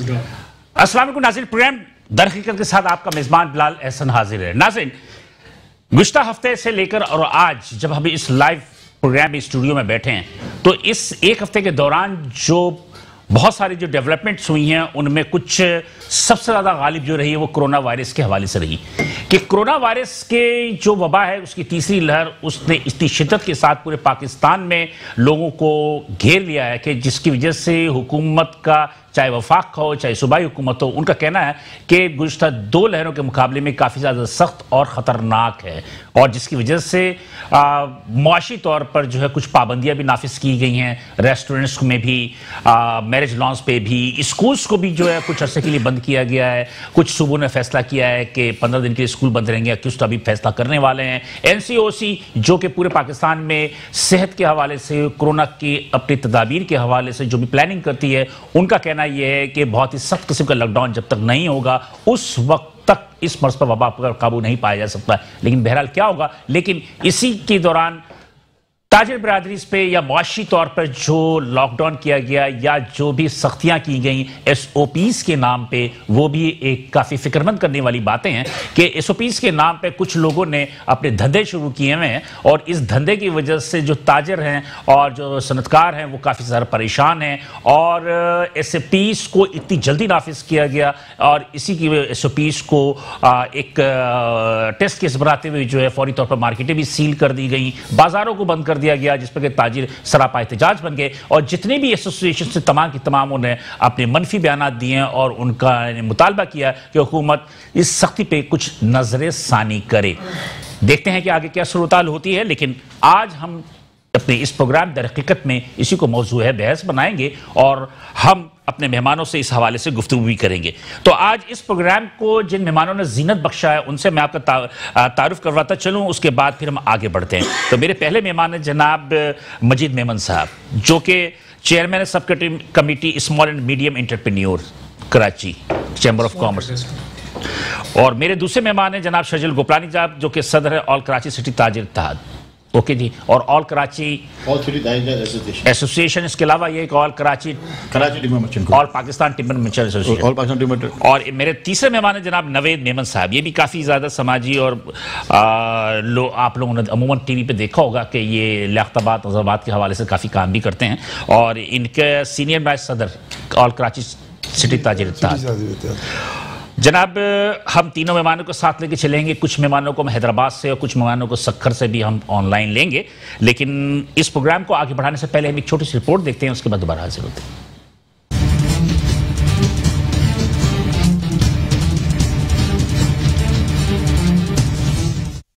अस्सलाम वालेकुम नाज़रीन, प्रोग्राम दर हकीकत के साथ आपका मेजबान बिलाल एहसन हाजिर है। नाज़रीन, गुज़श्ता हफ्ते से लेकर और आज जब हम इस लाइव प्रोग्राम में स्टूडियो में बैठे हैं तो इस एक हफ्ते के दौरान जो बहुत सारी जो डेवलपमेंट्स हुई हैं उनमें कुछ सबसे ज़्यादा गालिब जो रही है वो कोरोना वायरस के हवाले से रही कि कोरोना वायरस के जो वबा है उसकी तीसरी लहर उसने इतनी शिद्दत के साथ पूरे पाकिस्तान में लोगों को घेर लिया है कि जिसकी वजह से हुकूमत का चाहे वफाक हो चाहे सूबाई हुकूमत हो, उनका कहना है कि गुज़श्ता दो लहरों के मुकाबले में काफ़ी ज़्यादा सख्त और ख़तरनाक है और जिसकी वजह से मुआशी तौर पर जो है कुछ पाबंदियाँ भी नाफिज की गई हैं। रेस्टोरेंट्स में भी, मैरिज लॉन्स पे भी, स्कूल्स को भी जो है कुछ अरसे के लिए बंद किया गया है। कुछ सूबों ने फैसला किया है कि 15 दिन के लिए स्कूल बंद रहेंगे, कुछ तो अभी फैसला करने वाले हैं। NCOC जो कि पूरे पाकिस्तान में सेहत के हवाले से, कोरोना की अपनी तदाबीर के हवाले से जो भी प्लानिंग करती है, उनका कहना यह है कि बहुत ही सख्त किस्म का लॉकडाउन जब तक नहीं होगा उस वक्त तक इस मर्ज पर वबा पर काबू नहीं पाया जा सकता। लेकिन बहरहाल क्या होगा, लेकिन इसी के दौरान ताजिर बरादरी पे या मुआशी तौर पर जो लॉकडाउन किया गया या जो भी सख्तियां की गई SOPs के नाम पे, वो भी एक काफ़ी फिक्रमंद करने वाली बातें हैं कि SOPs के नाम पे कुछ लोगों ने अपने धंधे शुरू किए हुए हैं और इस धंधे की वजह से जो ताजिर हैं और जो सनतकार हैं वो काफ़ी ज़्यादा परेशान हैं और SOPs को इतनी जल्दी नाफिज किया गया और इसी की SOPs को एक टेस्ट केस बनाते हुए जो है फौरी तौर पर मार्केटें भी सील कर दी गई, बाज़ारों को बंद कर दिया गया, जिस पर कि ताजिर सरापा एहतजाज बन गए और जितने भी एसोसिएशन से तमाम की तमाम उन्हें अपने मनफी बयान दिए हैं और उनका मुतालबा किया कि हुकूमत इस सख्ती पे कुछ नजर सानी करे। देखते हैं कि आगे क्या सूरत-ए-हाल होती है, लेकिन आज हम अपने इस प्रोग्राम दर हकीकत में इसी को मौजू है बहस बनाएंगे और हम अपने मेहमानों से इस हवाले से गुफ्तगू भी करेंगे। तो आज इस प्रोग्राम को जिन मेहमानों ने जीनत बख्शा है उनसे मैं आपका तारुफ करवाता चलूं, उसके बाद फिर हम आगे बढ़ते हैं। तो मेरे पहले मेहमान हैं जनाब मजीद मेमन साहब, जो कि चेयरमैन है sub committee small and medium entrepreneur Karachi, chamber of commerce. और मेरे दूसरे मेहमान हैं जनाब शर्जिल गोपलानी साहब, जो कि सदर है ऑल कराची सिटी ताजिर इत्तेहाद। ओके जी, और ऑल कराची एसोसिएशन, इसके अलावा ये all Karachi timber merchant, all Pakistan timber merchant association, all Pakistan timber. और मेरे तीसरे मेहमान हैं जनाब नवेद मेमन साहब, ये भी काफ़ी ज़्यादा समाजी और आप लोगों ने अमूमन टीवी पे देखा होगा कि ये लियाकताबाद नज़ाबाद के हवाले से काफ़ी काम भी करते हैं और इनके सीनियर वाइस सदर ऑल कराची सिटी ताजिर इत्तेहाद। जनाब, हम तीनों मेहमानों को साथ लेके चलेंगे, कुछ मेहमानों को हम हैदराबाद से और कुछ मेहमानों को सक्खर से भी हम ऑनलाइन लेंगे, लेकिन इस प्रोग्राम को आगे बढ़ाने से पहले हम एक छोटी सी रिपोर्ट देखते हैं, उसके बाद दोबारा हाजिर होते हैं।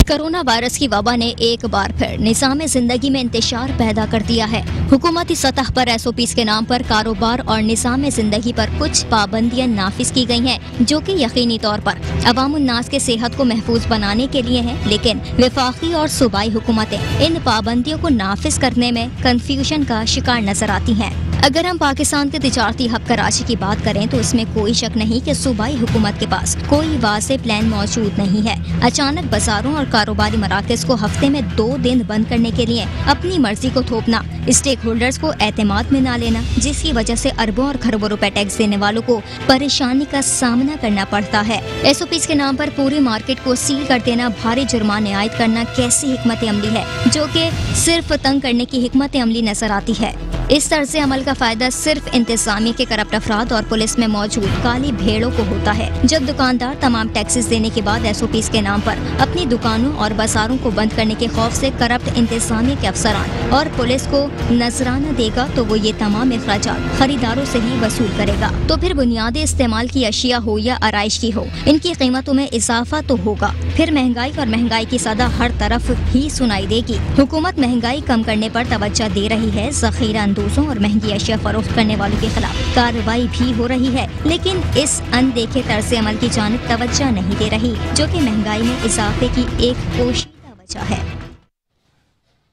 कोरोना वायरस की वबा ने एक बार फिर निज़ाम जिंदगी में इंतशार पैदा कर दिया है। हुकूमती सतह पर SOPs के नाम पर कारोबार और निज़ाम जिंदगी पर कुछ पाबंदियां नाफिज की गई हैं, जो कि यकीनी तौर पर अवामुन्नास के सेहत को महफूज बनाने के लिए हैं। लेकिन वफाकी और सूबाई हुकूमतें इन पाबंदियों को नाफिज करने में कंफ्यूजन का शिकार नजर आती हैं। अगर हम पाकिस्तान के तिजारती हब कराची की बात करें तो इसमें कोई शक नहीं कि सूबाई हुकूमत के पास कोई वाज़े प्लान मौजूद नहीं है। अचानक बाजारों और कारोबारी मराकज़ को हफ्ते में 2 दिन बंद करने के लिए अपनी मर्जी को थोपना, स्टेक होल्डर्स को एतमाद में ना लेना, जिसकी वजह से अरबों और खरबों रुपए टैक्स देने वालों को परेशानी का सामना करना पड़ता है। SOPs के नाम पर पूरी मार्केट को सील कर देना, भारी जुर्माने आयद करना कैसी हिकमत अमली है, जो कि सिर्फ तंग करने की हिकमत अमली नजर आती है। इस तरह से अमल का फायदा सिर्फ इंतजामी के करप्ट अफराद और पुलिस में मौजूद काली भेड़ों को होता है। जब दुकानदार तमाम टैक्सेस देने के बाद SOPs के नाम पर अपनी दुकानों और बाजारों को बंद करने के खौफ से करप्ट इंतजामी के अफसरान और पुलिस को नजराना देगा, तो वो ये तमाम अखराजात खरीदारों से ही वसूल करेगा। तो फिर बुनियादी इस्तेमाल की अशिया हो या आराइश की हो, इनकी कीमतों में इजाफा तो होगा। फिर महंगाई और महंगाई की सदा हर तरफ ही सुनाई देगी। हुकूमत महंगाई कम करने पर तवज्जो दे रही है, जखीरा अंदोजों और महंगी अशिया फरोख्त करने वालों के खिलाफ कार्रवाई भी हो रही है, लेकिन इस अनदेखे तर्ज अमल की जानिब तवज्जो नहीं दे रही, जो कि महंगाई में इजाफे की एक पोशीदा वजह है।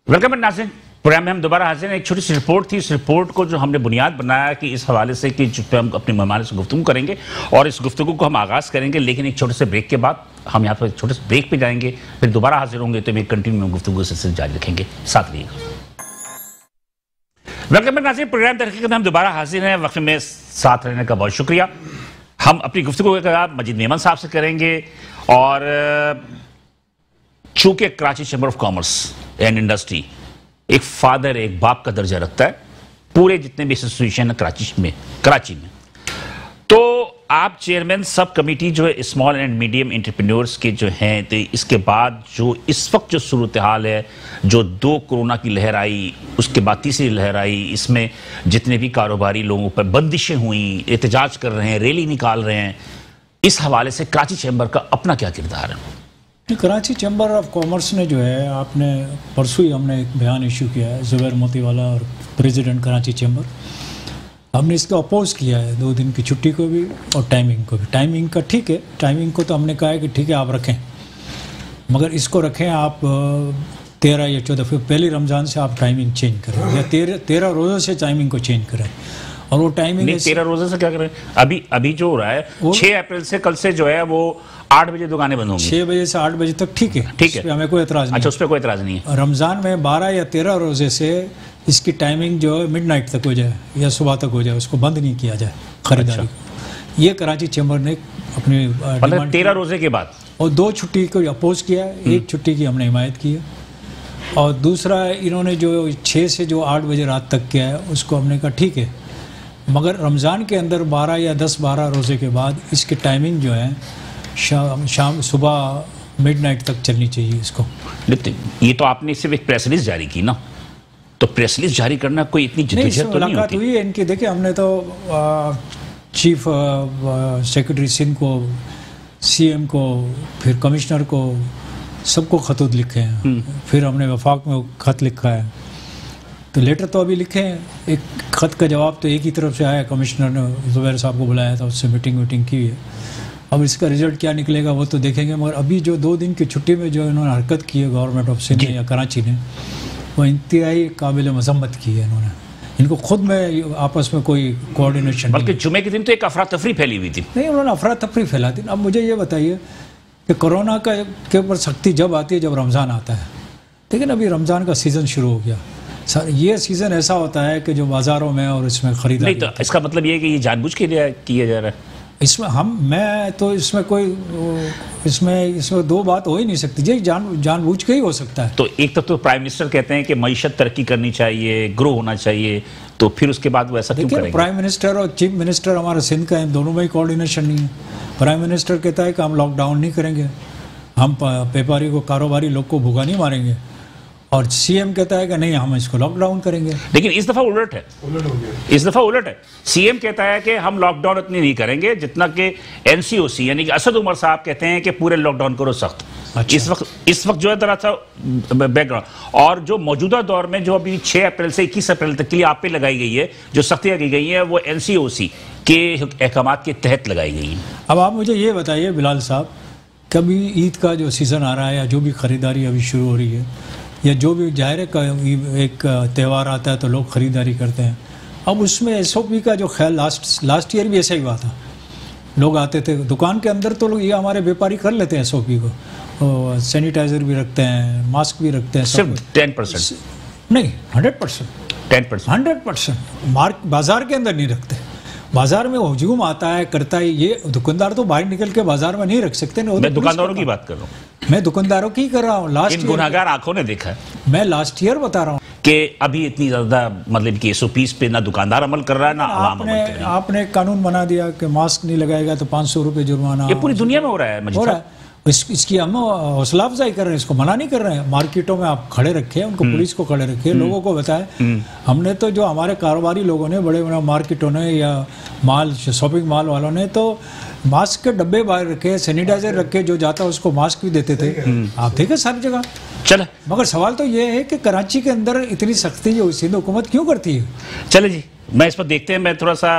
वेलकम नाज़रीन, प्रोग्राम में हम दोबारा हाजिर हैं। एक छोटी सी रिपोर्ट थी, इस रिपोर्ट को जो हमने बुनियाद बनाया कि इस हवाले से कि हम अपने मेहमान से गुफ्तगू करेंगे और इस गुफ्तगू को हम आगाज़ करेंगे, लेकिन एक छोटे से ब्रेक के बाद हम यहाँ पर छोटे से ब्रेक पे जाएंगे, फिर दोबारा हाजिर होंगे तो मैं कंटिन्यू गुफ्तगू से जारी रखेंगे। साथ रहिएगा। वेलकम नाज़रीन, प्रोग्राम दरहकीकत में हम दोबारा हाजिर हैं। वक्त में साथ रहने का बहुत शुक्रिया। हम अपनी गुफ्तगू का मजीद मेमन साहब से करेंगे और चूंकि Karachi chamber of commerce and industry एक फादर, एक बाप का दर्जा रखता है पूरे जितने भी एसोसिएशन है कराची में, तो आप चेयरमैन सब कमेटी जो है स्मॉल एंड मीडियम एंटरप्रेन्योर्स के जो हैं, तो इसके बाद जो इस वक्त जो सूरत हाल है, जो 2 कोरोना की लहर आई, उसके बाद तीसरी लहर आई, इसमें जितने भी कारोबारी लोगों पर बंदिशें हुई, एहतजाज कर रहे हैं, रैली निकाल रहे हैं, इस हवाले से कराची चैम्बर का अपना क्या किरदार है? कराची चैम्बर ऑफ कॉमर्स ने जो है, आपने परसों ही हमने एक बयान इशू किया है, जुबैर मोतीवाला और प्रेसिडेंट कराची चैम्बर, हमने इसको अपोज किया है 2 दिन की छुट्टी को भी और टाइमिंग को भी। टाइमिंग का ठीक है, टाइमिंग को तो हमने कहा है कि ठीक है आप रखें, मगर इसको रखें आप 13 या 14 फिर पहली रमज़ान से आप टाइमिंग चेंज करें या 13 रोज़ों से टाइमिंग को चेंज करें। और वो टाइमिंग 13 रोज़े से क्या करें? अभी जो हो रहा है 6 अप्रैल से कल से जो है वो 8 बजे दुकानें बंद होंगी। 6 बजे से 8 बजे तक ठीक है, ठीक है, हमें कोई एतराज़ नहीं। अच्छा, उस पर कोई एतराज़ नहीं है। रमज़ान में 12 या 13 रोज़े से इसकी टाइमिंग जो है मिडनाइट तक हो जाए या सुबह तक हो जाए, उसको बंद नहीं किया जाए खरीदारी को। ये कराची चैम्बर ने अपनी मतलब 13 रोज़े के बाद, और 2 छुट्टी को अपोज किया है, 1 छुट्टी की हमने हिमायत की है, और दूसरा इन्होंने जो 6 से जो 8 बजे रात तक किया है उसको हमने कहा ठीक है, मगर रमज़ान के अंदर 12 या 10-12 रोज़े के बाद इसकी टाइमिंग जो है शाम सुबह मिडनाइट तक चलनी चाहिए इसको। ये तो आपने सिर्फ एक प्रेस रिलीज जारी की ना, तो प्रेस रिलीज जारी करना कोई इतनी जद्दोजहद तो नहीं होती? हुई है इनकी। देखिए, हमने तो चीफ सेक्रेटरी सिंध को, सीएम को, फिर कमिश्नर को, सबको खतूत लिखे हैं, फिर हमने वफाक में खत लिखा है, तो लेटर तो अभी लिखे हैं। एक खत का जवाब तो एक ही तरफ से आया, कमिश्नर ने जुबैर साहब को बुलाया था, उससे मीटिंग की है। अब इसका रिजल्ट क्या निकलेगा वो तो देखेंगे, मगर अभी जो 2 दिन की छुट्टी में जो इन्होंने हरकत की है गवर्नमेंट ऑफ सिंध या कराची ने, वो इंतहाई काबिल मजम्मत की है। इन्होंने इनको खुद में आपस में कोई कोऑर्डिनेशन, बल्कि जुमे के दिन तो एक अफरा तफरी फैली हुई थी। नहीं, उन्होंने अफरा तफरी फैला दी। अब मुझे ये बताइए कि कोरोना के ऊपर सख्ती जब आती है जब रमज़ान आता है, लेकिन अभी रमज़ान का सीज़न शुरू हो गया। ये सीज़न ऐसा होता है कि जो बाज़ारों में और इसमें खरीदारी, नहीं तो इसका मतलब ये है कि ये जानबूझ के लिए किया जा रहा है। इसमें मैं तो इसमें कोई इसमें 2 बात हो ही नहीं सकती जी, जानबूझ के ही हो सकता है। तो एक तो प्राइम मिनिस्टर कहते हैं कि मईशत तरक्की करनी चाहिए, ग्रो होना चाहिए, तो फिर उसके बाद वो ऐसा क्यों करेंगे? प्राइम मिनिस्टर और चीफ मिनिस्टर हमारे सिंध का है, दोनों में ही कोऑर्डिनेशन नहीं है। प्राइम मिनिस्टर कहता है कि हम लॉकडाउन नहीं करेंगे, हम व्यापारी को, कारोबारी लोग को भूखा नहीं मारेंगे, और सीएम कहता है कि नहीं हम इसको लॉकडाउन करेंगे। लेकिन इस दफा उलट है, इस दफा उलट है। सीएम कहता है कि हम लॉकडाउन इतनी नहीं करेंगे जितना कि एनसीओसी यानी कि असद उमर साहब कहते हैं कि पूरे लॉकडाउन करो सख्त। अच्छा। इस वक्त जो है तरह सा बैकग्राउंड, और जो मौजूदा दौर में जो अभी 6 अप्रैल से 21 अप्रैल तक के लिए आप पे लगाई गई है, जो सख्तियां की गई हैं, वो एनसीओसी के अहकामात के तहत लगाई गई हैं। अब आप मुझे ये बताइए बिलाल साहब, कभी ईद का जो सीज़न आ रहा है या जो भी ख़रीदारी अभी शुरू हो रही है, या जो भी जाहिर है एक त्यौहार आता है तो लोग ख़रीदारी करते हैं, अब उसमें एसओपी का जो ख्याल लास्ट ईयर भी ऐसा ही हुआ था। लोग आते थे दुकान के अंदर, तो लोग ये हमारे व्यापारी कर लेते हैं एसओपी को, सैनिटाइज़र भी रखते हैं, मास्क भी रखते हैं। सिर्फ 10% नहीं, 100%, 100% बाज़ार के अंदर नहीं रखते। बाजार में हजूम आता है, करता है, ये दुकानदार तो बाहर निकल के बाजार में नहीं रख सकते। मैं दुकानदारों की बात कर रहा हूँ, मैं दुकानदारों की कर रहा हूँ। लास्ट गुनाहगार आंखों ने देखा है, मैं लास्ट ईयर बता रहा हूँ कि अभी इतनी ज्यादा मतलब कि एसओपीस पे ना दुकानदार अमल कर रहा है ना आवाम अमल कर रही है। आपने कानून बना दिया कि मास्क नहीं लगाएगा तो 500 रुपये जुर्माना। ये पूरी दुनिया में हो रहा है। इसकी हम हौसला अफजाई कर रहे हैं, इसको मना नहीं कर रहे हैं। मार्केटों में आप खड़े रखे, उनको पुलिस को खड़े रखे, लोगों को बताएं। हमने तो जो हमारे कारोबारी लोगों ने, बड़े बड़े मार्केटों ने या माल शॉपिंग मॉल वालों ने तो मास्क के डब्बे बाहर रखे, सैनिटाइजर रखे, जो जाता उसको मास्क भी देते थे। आप देखे सारी जगह। चले, मगर सवाल तो ये है कि कराची के अंदर इतनी सख्ती जो सिंध हुकूमत क्यों करती है? चले जी, मैं इस पर देखते हैं। मैं थोड़ा सा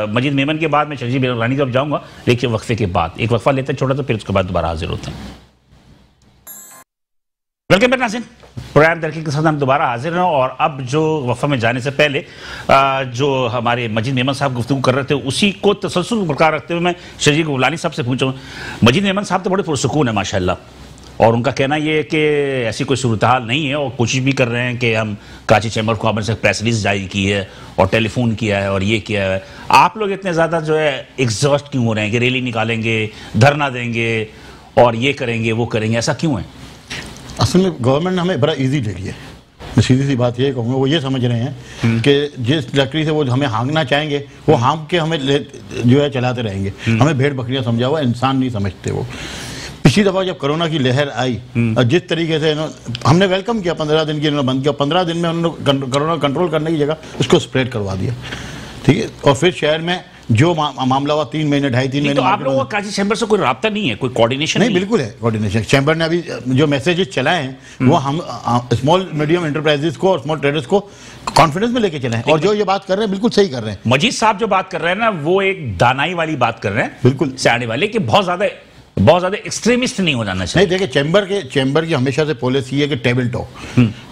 मजीद मेमन के बाद मैं शर्जील बिलानी की तरफ जाऊंगा, लेकिन वक्फे के बाद एक वक्फा लेते हैं छोटा, तो फिर उसके बाद दोबारा हाजिर होते हैं। वेलकम बैक नाज़रीन, प्रोग्राम दरकी के साथ हम दोबारा हाजिर हैं। और अब जो वफ़ा में जाने से पहले जो हमारे मजीद मेमन साहब गुफ्तगू कर रहे थे, उसी को तसलसल बरकरार रखते हुए मैं शर्जील बिलानी साहब से पूछूँ। मजीद मेमन साहब तो बड़े पुरसुकून है माशाल्लाह, और उनका कहना ये है कि ऐसी कोई सूरत हाल नहीं है और कोशिश भी कर रहे हैं कि हम कराची चैम्बर को हमने से प्रेस रिलीज जारी की है और टेलीफोन किया है और ये किया है। आप लोग इतने ज़्यादा जो है एग्जॉस्ट क्यों हो रहे हैं कि रैली निकालेंगे, धरना देंगे और ये करेंगे वो करेंगे, ऐसा क्यों है? असल में गवर्नमेंट ने हमें बड़ा ईजी ले लिया है। मैं सीधी सी बात ये कहूँगा, वो ये समझ रहे हैं कि जिस लकड़ी से वो हमें हाँकना चाहेंगे वो हाँक के हमें जो है चलाते रहेंगे। हमें भेड़ बकरियां समझा हुआ, इंसान नहीं समझते वो। पिछली दफ़ा जब कोरोना की लहर आई और जिस तरीके से हमने वेलकम किया, 15 दिन की इन्होंने बंद किया, 15 दिन में उन्होंने कोरोना कंट्रोल करने की जगह उसको स्प्रेड करवा दिया, ठीक है। और फिर शहर में जो मामला हुआ 3 महीने 2.5-3 महीने। तो आप लोगों का कराची चैम्बर से कोई राब्ता नहीं है, कोई कोऑर्डिनेशन नहीं? बिल्कुल है कोऑर्डिनेशन। चैम्बर ने अभी जो मैसेजेस चलाए हैं वो हम स्मॉल मीडियम एंटरप्राइजेस को और स्मॉल ट्रेडर्स को कॉन्फिडेंस में लेके चले हैं, और जो ये बात कर रहे हैं बिल्कुल सही कर रहे हैं। मजीद साहब जो बात कर रहे हैं ना, वो एक दानाई वाली बात कर रहे हैं, बिल्कुल सियाने वाले, कि बहुत ज्यादा एक्सट्रीमिस्ट नहीं हो जाना चाहिए। नहीं, देखिए चैम्बर की हमेशा से पॉलिसी है कि टेबल टॉक,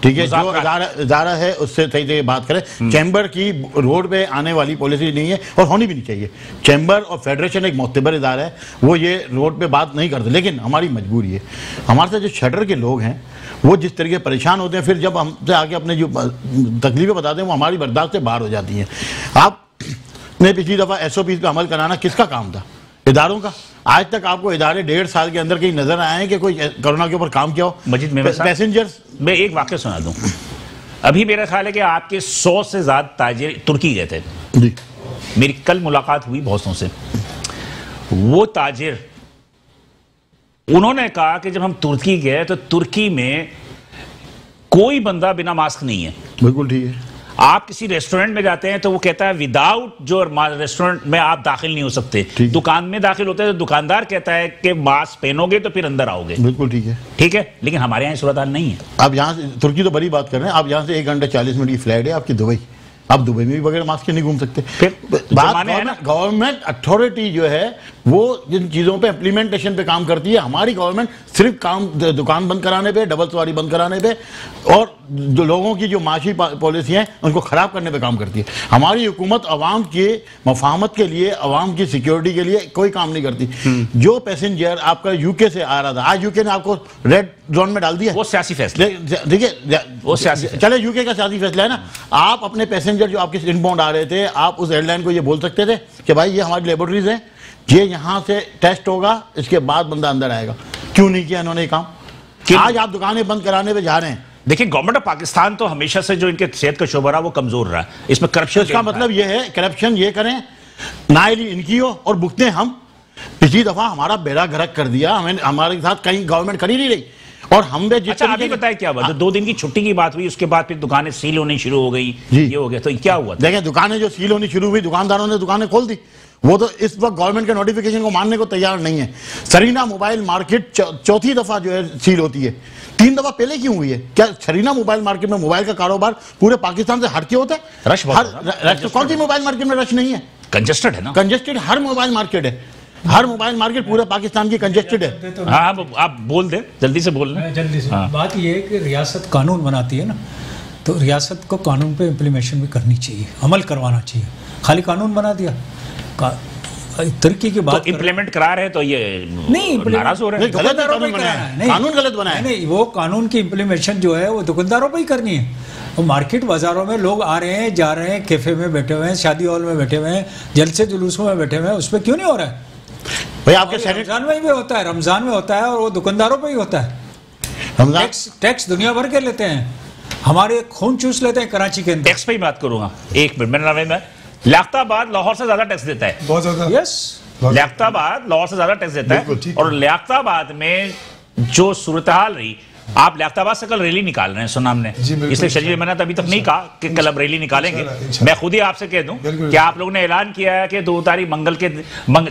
ठीक है, जो इदारा है उससे सही से बात करें। चैम्बर की रोड पे आने वाली पॉलिसी नहीं है और होनी भी नहीं चाहिए। चैम्बर और फेडरेशन एक मोतबर इदारा है, वो ये रोड पे बात नहीं करते, लेकिन हमारी मजबूरी है। हमारे साथ जो शटर के लोग हैं वो जिस तरीके परेशान होते हैं, फिर जब हमसे आके अपने जो तकलीफें बताते हैं वो हमारी बर्दाश्त से बाहर हो जाती हैं। आपने पिछली दफ़ा SOP पे अमल कराना किसका काम था? इदारों का। आज तक आपको इदारे 1.5 साल के अंदर कहीं नजर आए हैं कि कोई कोरोना के ऊपर काम किया हो? मजीद पैसेंजर्स, मैं एक वाक्य सुना दूं। अभी मेरा ख्याल है कि आपके 100 से ज्यादा ताजिर तुर्की गए थे जी। मेरी कल मुलाकात हुई बहुतों से। वो ताजिर उन्होंने कहा कि जब हम तुर्की गए तो तुर्की में कोई बंदा बिना मास्क नहीं है। बिल्कुल ठीक है। आप किसी रेस्टोरेंट में जाते हैं तो वो कहता है विदाउट जो रेस्टोरेंट में आप दाखिल नहीं हो सकते। दुकान में दाखिल होते हैं तो दुकानदार कहता है कि मास्क पहनोगे तो फिर अंदर आओगे। बिल्कुल ठीक है, ठीक है। लेकिन हमारे यहाँ सूरत हाल नहीं है। आप यहाँ से तुर्की तो बड़ी बात कर रहे हैं, आप यहाँ से 1 घंटा 40 मिनट की फ्लाइट है आपकी दुबई, आप दुबई में भी बगैर मास्क के नहीं घूम सकते। फिर गवर्नमेंट अथॉरिटी जो है वो जिन चीज़ों पे इम्प्लीमेंटेशन पे काम करती है। हमारी गवर्नमेंट सिर्फ काम दुकान बंद कराने पे, डबल सवारी बंद कराने पे और जो लोगों की जो माशी पॉलिसी हैं उनको ख़राब करने पे काम करती है। हमारी हुकूमत अवाम के मफाहमत के लिए, अवाम की सिक्योरिटी के लिए कोई काम नहीं करती। जो पैसेंजर आपका यूके से आ रहा था, आज यूके ने आपको रेड जोन में डाल दिया। वो सियासी फैसला, देखिए वो सियासी, चले यूके का सियासी फैसला है ना। आप अपने पैसेंजर जो आपके इनबाउंड आ रहे थे, आप उस एयरलाइन को ये बोल सकते थे कि भाई ये हमारी लेबोरेटरीज है, ये यहाँ से टेस्ट होगा, इसके बाद बंदा अंदर आएगा। क्यों नहीं किया इन्होंने काम? आज आप दुकानें बंद कराने पे जा रहे हैं। देखिए, गवर्नमेंट ऑफ पाकिस्तान तो हमेशा से जो इनके सेहत का शोबा रहा वो कमजोर रहा है। इसमें करप्शन, इसका मतलब ये है करप्शन ये करें, नाइली इनकी हो और भुगते हम। पिछली दफा हमारा बेड़ा गर्क कर दिया, हमें हमारे साथ कहीं गवर्नमेंट कर ही नहीं रही। और हम भी अच्छा, अभी बताया क्या हुआ? 2 दिन की छुट्टी की बात हुई, उसके बाद फिर दुकानें सील होनी शुरू हो गई, ये हो गया, तो क्या हुआ? देखिए, दुकानें जो सील होनी शुरू हुई, दुकानदारों ने दुकानें खोल दी। वो तो इस वक्त गवर्नमेंट के नोटिफिकेशन को मानने को तैयार नहीं है। सरीना मोबाइल मार्केट चौथी दफा जो है सील होती है। 3 दफा पहले क्यों हुई है? क्या सरीना मोबाइल मार्केट में मोबाइल का कारोबार पूरे पाकिस्तान से हटके होता है? रश कौन सी मोबाइल मार्केट में रश नहीं है? कंजेस्टेड है ना। कंजेस्टेड हर मोबाइल मार्केट है, हर मोबाइल मार्केट पूरे पाकिस्तान की कंजेस्टेड है। हाँ, आप बोल दें, जल्दी से बोल रहे। जल्दी से बात ये है कि रियासत कानून बनाती है ना, तो रियासत को कानून पे इम्प्लीमेंटेशन भी करनी चाहिए, अमल करवाना चाहिए। खाली कानून बना दिया, तुर्की की बात तो इम्प्लीमेंट करा रहे हैं तो ये नहीं नाराज हो रहे हैं। कानून गलत बनाया। नहीं, वो कानून की इम्प्लीमेंटेशन जो है वो दुकानदारों पे ही करनी है। और मार्केट बाजारों में लोग आ रहे हैं, जा रहे हैं, कैफे में बैठे हुए हैं, शादी हॉल में बैठे हुए हैं, जलसे जुलूसों में बैठे हुए हैं, उस पर क्यों नहीं हो रहा है भाई? आपके रमजान में भी होता है, रमजान में होता है, और वो दुकानदारों पे ही होता है। टैक्स दुनिया भर के लेते हैं, हमारे खून चूस लेते हैं कराची के अंदर। टैक्स पे ही बात करूंगा 1 मिनट। मेरा नाम है लियाकताबाद लाहौर से ज्यादा टैक्स देता है, बहुत ज्यादा। यस, लियाकताबाद लाहौर से ज्यादा टैक्स देता है। और लियाकताबाद में जो सूरत हाल रही, आप लियाकताबाद से कल रैली निकाल रहे हैं, सुना हमने। इसलिए शरीर मैंने अभी तक नहीं कहा कि कल अब रैली निकालेंगे। मैं खुद ही आपसे कह दूं कि आप लोगों ने ऐलान किया है कि 2 तारीख मंगल के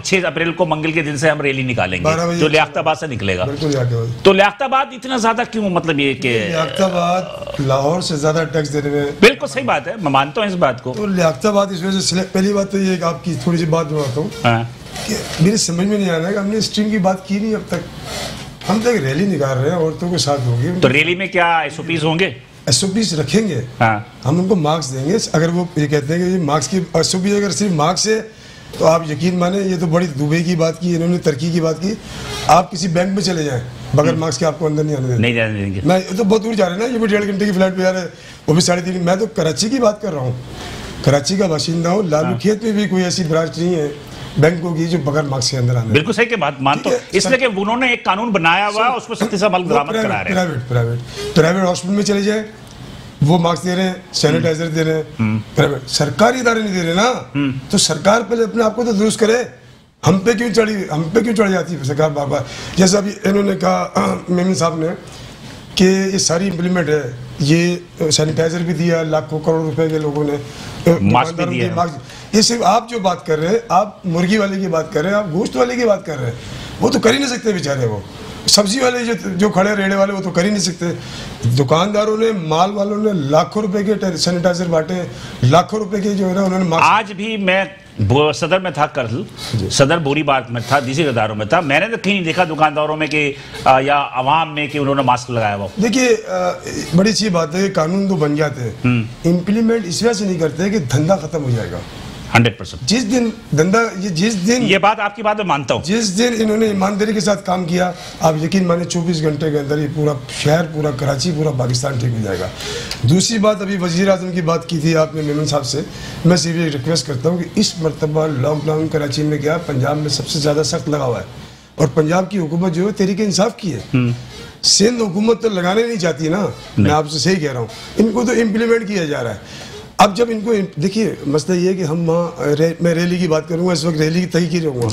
6 अप्रैल को मंगल के दिन से हम रैली निकालेंगे जो लियाकताबाद से निकलेगा। तो लियाकताबाद इतना ज्यादा क्यों? मतलब ये कि लियाकताबाद लाहौर से ज्यादा टैक्स देने में, बिल्कुल सही बात है, मैं मानता हूँ इस बात को। तो लियाकताबाद इस वजह से, पहली बात तो ये आपकी थोड़ी सी बात बताता हूँ कि मेरे समझ में नहीं आ रहा है कि हमने स्ट्रीम की बात की नहीं अब तक। हम तो एक रैली निकाल रहे हैं, औरतों के साथ होगी। तो रैली में क्या SOPs होंगे? SOPs रखेंगे। हाँ। हम उनको मार्क्स देंगे। अगर वो ये कहते हैं कि ये मार्क्स की SOP अगर सिर्फ मार्क्स है तो आप यकीन माने, ये तो बड़ी दुबई की बात की, इन्होंने तुर्की की बात की। आप किसी बैंक में चले जाएं, बगैर मार्क्स के आपको अंदर नहीं आने देंगे। नहीं जाने देंगे। मैं तो बहुत दूर जा रहे हैं ना, ये भी 1.5 घंटे की फ्लाइट पे जा रहे हैं, वो भी 3.5। मैं तो कराची की बात कर रहा हूँ, कराची का बाशिंदा हूँ। लालू खेत में भी कोई ऐसी ब्रांच नहीं है बैंकों की जो बगैर मार्क्स के अंदर आने। बिल्कुल सही की बात मानता हूं, इसलिए कि उन्होंने एक कानून बनाया हुआ, उस पर सख्ती से अमल दरामद करा रहे हैं। प्राइवेट हॉस्पिटल में चले जाए, वो मार्क्स दे रहे हैं, सैनिटाइजर दे रहे हैं। प्राइवेट सरकारी इदारे नहीं दे रहे ना, तो सरकार पहले अपने आप को तो दुरुस्त करे। हम पे क्यों चढ़ जाती है सरकार बार बार। जैसे अभी इन्होंने कहा मेमन साहब ने कि ये सारी इम्प्लीमेंट है, ये सैनिटाइजर भी दिया, लाखों करोड़ रुपए के लोगों ने, मास्क भी दिया। ये सिर्फ आप जो बात कर रहे हैं, आप मुर्गी वाले की बात कर रहे हैं, आप गोश्त वाले की बात कर रहे हैं, वो तो कर ही नहीं सकते बेचारे। वो सब्जी वाले जो खड़े रेड़े वाले, वो तो कर ही नहीं सकते। दुकानदारों ने, माल वालों ने लाखों रुपए के सैनिटाइजर बांटे, लाखों रुपए के जो है ना उन्होंने। आज भी मैं सदर में था, कल सदर बोरीबाग में था, दूसरे इदारों में था, मैंने तो कहीं नहीं देखा दुकानदारों में कि या आवाम में कि उन्होंने मास्क लगाया हुआ। देखिए बड़ी अच्छी बात है, कानून तो बन जाते हैं, इम्प्लीमेंट इस वजह से नहीं करते कि धंधा खत्म हो जाएगा 100%। जिस दिन धंधा, ये बात आपकी बात मैं मानता हूँ, जिस दिन इन्होंने ईमानदारी के साथ काम किया, आप यकीन माने 24 घंटे के अंदर ये पूरा शहर, पूरा कराची, पूरा पाकिस्तान ठीक हो जाएगा। दूसरी बात, अभी वजीर आजम की बात की थी आपने मेमन साहब से, मैं सिर्फ रिक्वेस्ट करता हूँ कि इस मरतबा लॉकडाउन कराची में क्या, पंजाब में सबसे ज़्यादा सख्त लगा हुआ है, और पंजाब की हुकूमत जो है तहरीक इंसाफ की है। सिंध हुकूमत तो लगाने नहीं चाहती ना, मैं आपसे सही कह रहा हूँ, इनको तो इम्प्लीमेंट किया जा रहा है। अब जब इनको देखिए, मसला ये है कि हम वहाँ मैं रैली की बात करूँगा, इस वक्त रैली की तय की रहूँगा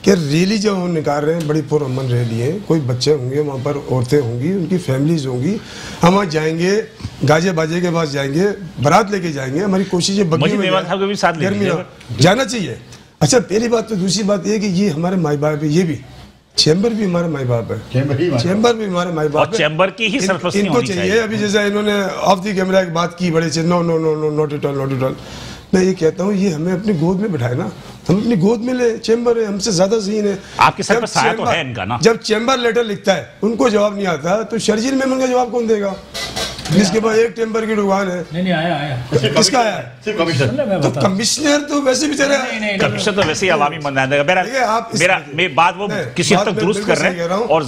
कि रैली जब हम निकाल रहे हैं, बड़ी पुरअमन रैली है, कोई बच्चे होंगे वहाँ पर, औरतें होंगी, उनकी फैमिलीज होंगी, हम वहाँ जाएंगे, गाजे बाजे के पास जाएंगे, बारात लेके जाएंगे, हमारी कोशिश है बग्गी में जाना चाहिए। अच्छा पहली बात। तो दूसरी बात ये कि ये हमारे माई बाप है, ये भी चैम्बर भी हमारे माई बाप है, चैम्बर भी हमारे माई बाप है, चैम्बर की ही सरपरस्ती इनको चाहिए। अभी जैसे इन्होंने ऑफ द कैमरा एक बात की, बड़े से no no no no not at all, not at all. मैं ये कहता हूँ, ये हमें अपनी गोद में बिठाए ना, हम अपनी गोद में ले, चैम्बर है, हमसे ज्यादा सही है। आपके सर पर साया तो है इनका ना। जब चैम्बर लेटर लिखता है, उनको जवाब नहीं आता, तो शर्जील मेमन का जवाब कौन देगा, जिसके पास एक टेम्पर की दुकान है? नहीं आया किसका आया? सिर्फ कमिश्नर। तो कमिश्नर तो वैसे बेचारा, कमिश्नर तो वैसे ही अवामी बना देगा। मेरा बात वो किसी हद तक दुरुस्त कर रहे हैं, और